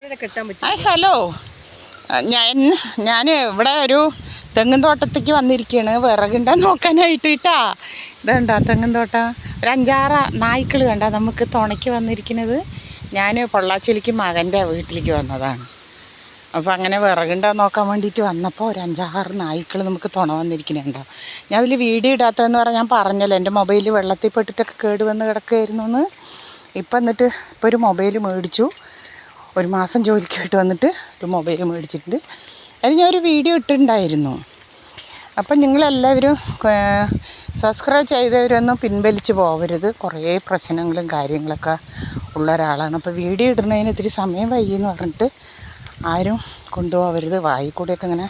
Hello, ഞാൻ ഇവിടെ ഒരു തെങ്ങിൻ തോട്ടത്തേക്ക് വന്നിരിക്കുകയാണ്. വിറകുണ്ടാ നോക്കാനായിട്ട് കേട്ടാ. ഇതുണ്ടാ തെങ്ങിൻ തോട്ടം. ഒരു 5-6 നായ്ക്കൾ കണ്ട നമുക്ക് തുണയ്ക്ക് വന്നിരിക്കുന്നത്. ഞാൻ പൊള്ളാച്ചിയിലേക്ക് മകൻ്റെ വീട്ടിലേക്ക് വന്നതാണ്. അപ്പോൾ അങ്ങനെ വിറകുണ്ടാ നോക്കാൻ വേണ്ടിയിട്ട് വന്നപ്പോൾ ഒരു 5-6 നായ്ക്കൾ നമുക്ക് തുണ വന്നിരിക്കുന്നുണ്ടോ. ഞാൻ അതിൽ വീഡിയോ ഇടാത്തതെന്ന് പറഞ്ഞാൽ ഞാൻ പറഞ്ഞല്ലോ, എൻ്റെ മൊബൈൽ വെള്ളത്തിൽ പെട്ടിട്ടൊക്കെ കേടുവന്ന് കിടക്കുകയായിരുന്നു എന്ന്. എന്നിട്ട് ഇപ്പോൾ ഒരു മൊബൈൽ മേടിച്ചു. 1 മാസം ജോലിക്ക് പോയിട്ട് വന്നിട്ട് ഒരു മൊബൈൽ മേടിച്ചിട്ടുണ്ട്. അതിന് ഞാൻ ഒരു വീഡിയോ ഇട്ടിട്ടുണ്ടായിരുന്നു. അപ്പം നിങ്ങളെല്ലാവരും സബ്സ്ക്രൈബ് ചെയ്തവരൊന്നും പിൻവലിച്ച് പോകരുത്. കുറേ പ്രശ്നങ്ങളും കാര്യങ്ങളൊക്കെ ഉള്ള ഒരാളാണ്. അപ്പോൾ വീഡിയോ ഇടുന്നതിന് ഇത്തിരി സമയം വൈകിയെന്ന് പറഞ്ഞിട്ട് ആരും കൊണ്ടുപോകരുത്. വായിൽ കൂടെയൊക്കെ ഇങ്ങനെ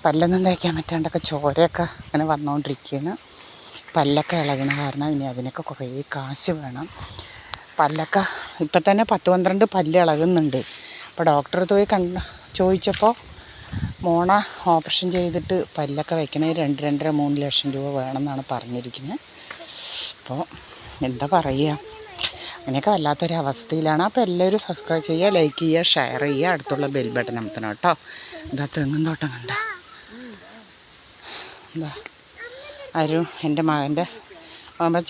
പല്ലൊന്നും തേക്കാൻ പറ്റാണ്ടൊക്കെ ചോരയൊക്കെ ഇങ്ങനെ വന്നുകൊണ്ടിരിക്കുകയാണ്. പല്ലൊക്കെ ഇളകണ കാരണം ഇനി അതിനൊക്കെ കുറേ കാശ് വേണം. പല്ലൊക്കെ ഇപ്പം തന്നെ 10-12 പല്ല് ഇളകുന്നുണ്ട്. അപ്പോൾ ഡോക്ടറെ പോയി ചോദിച്ചപ്പോൾ മോണ ഓപ്പറേഷൻ ചെയ്തിട്ട് പല്ലൊക്കെ വയ്ക്കണേ 2-2.5-3 ലക്ഷം രൂപ വേണമെന്നാണ് പറഞ്ഞിരിക്കുന്നത്. അപ്പോൾ എന്താ പറയുക, അങ്ങനെയൊക്കെ വല്ലാത്തൊരവസ്ഥയിലാണ്. അപ്പോൾ എല്ലാവരും സബ്സ്ക്രൈബ് ചെയ്യുക, ലൈക്ക് ചെയ്യുക, ഷെയർ ചെയ്യുക, അടുത്തുള്ള ബെൽ ബട്ടൺ അമർത്തണം കേട്ടോ. എന്താ തെങ്ങും തോട്ടം കണ്ട. എന്താ ആരും എൻ്റെ മകൻ്റെ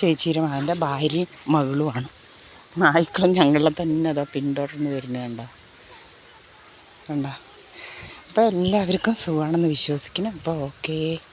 ചേച്ചിയുടെ മകൻ്റെ ഭാര്യയും മകളുമാണ്. നായ്ക്കളും ഞങ്ങളെ തന്നെ അതാ പിന്തുടർന്ന് വരുന്നത് കണ്ട. അപ്പോൾ എല്ലാവർക്കും സുഖമാണെന്ന് വിശ്വസിക്കണം. അപ്പോൾ ഓക്കേ.